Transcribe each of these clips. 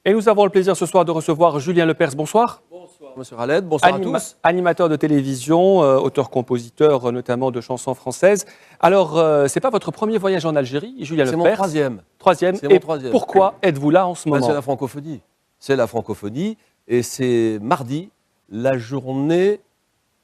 Et nous avons le plaisir ce soir de recevoir Julien Lepers. Bonsoir. Bonsoir, monsieur Khaled. Bonsoir à tous. Animateur de télévision, auteur-compositeur notamment de chansons françaises. Alors, c'est pas votre premier voyage en Algérie, Julien Lepers? C'est mon troisième. Troisième. C'est mon Et troisième. pourquoi êtes-vous là en ce moment? C'est la francophonie. C'est la francophonie et c'est mardi, la journée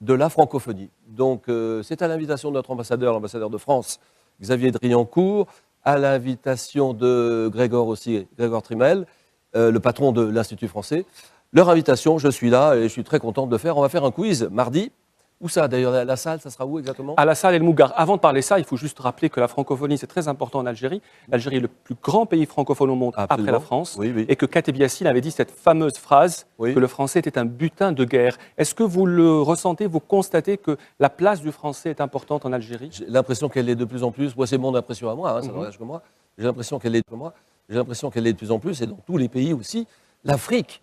de la francophonie. Donc, c'est à l'invitation de notre ambassadeur, l'ambassadeur de France, Xavier Driancourt, à l'invitation de Grégoire aussi, Grégoire Trimel, le patron de l'Institut français. Leur invitation, je suis là et je suis très content de le faire. On va faire un quiz mardi. Où ça d'ailleurs? La salle, ça sera où exactement? À la salle El Mougar. Avant de parler ça, il faut juste rappeler que la francophonie, c'est très important en Algérie. L'Algérie est le plus grand pays francophone au monde Absolument. après la France. Oui, oui. Et que Kateb Yassine avait dit cette fameuse phrase Oui. que le français était un butin de guerre. Est-ce que vous le ressentez, vous constatez que la place du français est importante en Algérie? J'ai l'impression qu'elle est de plus en plus. Moi, c'est mon impression à moi, hein, ça n'engage que moi. J'ai l'impression qu'elle est de plus en plus, et dans tous les pays aussi. L'Afrique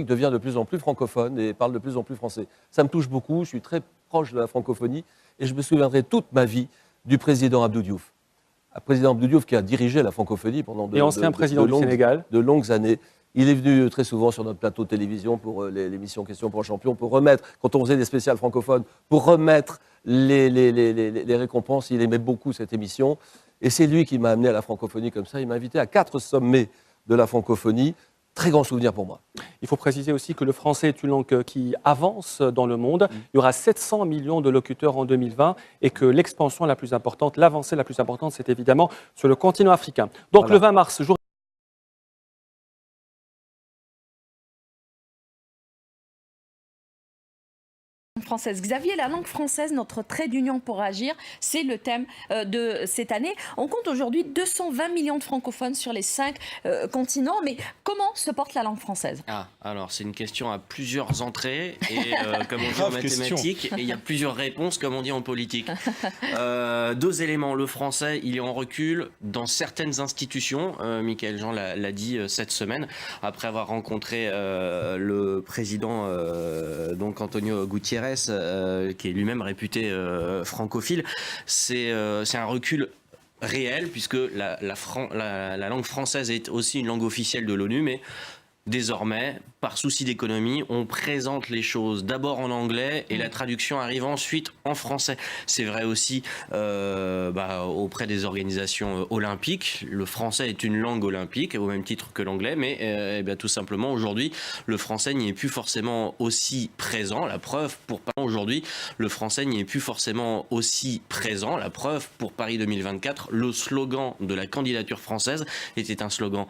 devient de plus en plus francophone et parle de plus en plus français. Ça me touche beaucoup, je suis très proche de la francophonie et je me souviendrai toute ma vie du président Abdou Diouf. Un président Abdou Diouf qui a dirigé la francophonie pendant de longues années. Il est venu très souvent sur notre plateau de télévision pour l'émission Question pour un champion, pour remettre, quand on faisait des spéciales francophones, pour remettre les récompenses. Il aimait beaucoup cette émission. Et c'est lui qui m'a amené à la francophonie comme ça. Il m'a invité à 4 sommets de la francophonie. Très grand souvenir pour moi. Il faut préciser aussi que le français est une langue qui avance dans le monde. Il y aura 700 millions de locuteurs en 2020 et que l'expansion la plus importante, l'avancée la plus importante, c'est évidemment sur le continent africain. Donc voilà. Le 20 mars, jour française. Xavier, la langue française, notre trait d'union pour agir, c'est le thème de cette année. On compte aujourd'hui 220 millions de francophones sur les 5 continents, mais comment se porte la langue française? Alors c'est une question à plusieurs entrées, et comme on dit en mathématiques, et il y a plusieurs réponses comme on dit en politique. 2 éléments, le français, il est en recul dans certaines institutions, Michaël Jean l'a dit cette semaine, après avoir rencontré le président donc Antonio Gutiérrez, qui est lui-même réputé francophile. C'est un recul réel, puisque la langue française est aussi une langue officielle de l'ONU, mais désormais, par souci d'économie, on présente les choses d'abord en anglais et la traduction arrive ensuite en français. C'est vrai aussi auprès des organisations olympiques. Le français est une langue olympique, au même titre que l'anglais, mais tout simplement, aujourd'hui, le français n'y est plus forcément aussi présent. La preuve, pour aujourd'hui, le français n'y est plus forcément aussi présent. La preuve, pour Paris 2024, le slogan de la candidature française était un slogan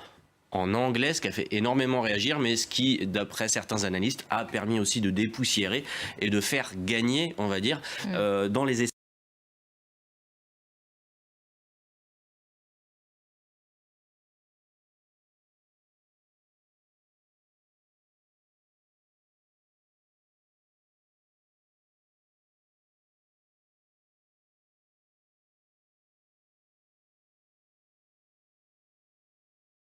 en anglais, ce qui a fait énormément réagir, mais ce qui, d'après certains analystes, a permis aussi de dépoussiérer et de faire gagner, on va dire, dans les essais.